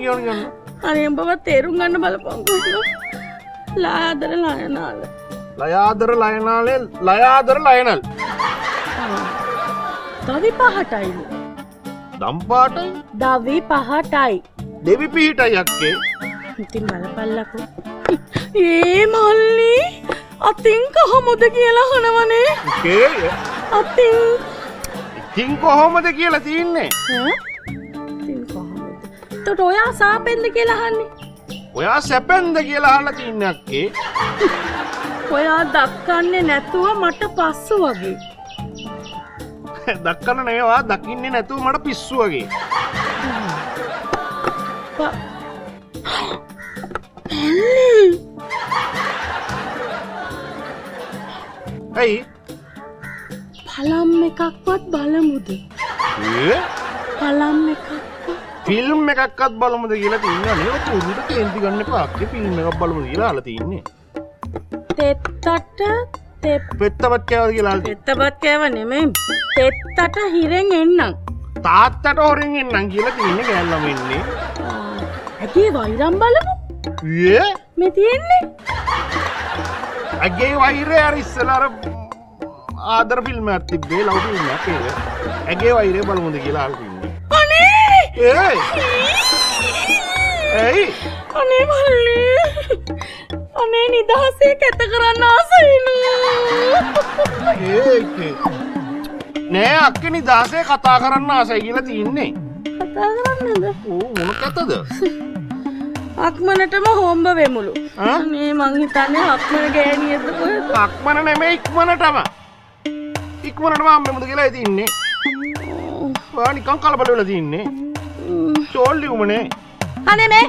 කියන්න. අනේ උඹව තේරුම් ගන්න බලපංකෝ. ලාදර ලයනාල. ලයාදර ලයනාලේ ලයාදර ලයනල්. දවි පහටයි. දම්පාටයි දවි පහටයි. දෙවි පිහිටයි අක්කේ. ඉතින් බලපල්ලකෝ. ඒ මල්ලි අතින් කොහොමද කියලා අහනවනේ. කේ අතින් ඉතින් කොහොමද කියලා තියන්නේ? අතින් කොහොමද? තොට ඔයා සාපෙන්ද කියලා අහන්නේ. ඔයා සැපෙන්ද කියලා අහලා තියන්නේ අක්කේ. ඔයා දක්කන්නේ නැතුව මට පස්සු වගේ. දක්කන නේවා දකින්නේ නැතුව මට පිස්සු වගේ. ඇයි? පලම් එකක්වත් බලමුද? පලම් එකක්වත් ෆිල්ම් එකක්වත් බලමුද කියලා තියන්නේ. නේ පුරුදු කේන්ති ගන්න එපා. අක්කේ ෆිල්ම් එකක් බලමුද කියලා අහලා තියන්නේ. තෙත්තට පෙත්තපත් කෑවද කියලා අහලා තියන්නේ. තෙත්තපත් කෑව නෙමෙයි. තෙත්තට හිරෙන් එන්නම්. තාත්තට හොරෙන් එන්නම් කියලා තියන්නේ ගෑල්ලම ඉන්නේ. ඇගේ වෛරම් බලමු. මේ තියෙන්නේ. ඇගේ වෛරය අර ඉස්සෙල්ලා අර ආදර ෆිල්ම් එකක් තිබ්බේ ලව් ෆිල්ම් එකක් ඒක. ඇගේ වෛරය බලමුද කියලා අහලා තියන්නේ. අනේ! ඇයි? අනේ මල්ලි. අනේ නිදහසේ කැත කරන්න ආසයිනු. ඒකේ. නෑ අක්කේ නිදහසේ කතා කරන්න ආසයි කියලා තියන්නේ. කතා කරන්නද? මොන කැතද? අක්මනටම හොම්බ වෙමුළු. අනේ මං හිතන්නේ අක්මන ගෑණියද කොහෙද? අක්මන නෙමෙයි ඉක්මනටම. ඉක්මනටම හම්බෙමුද කියලා තියන්නේ. ඔයා නිකන් කලබල වෙලා තියන්නේ. චෝල්ලි උමනේ. අනේ මේ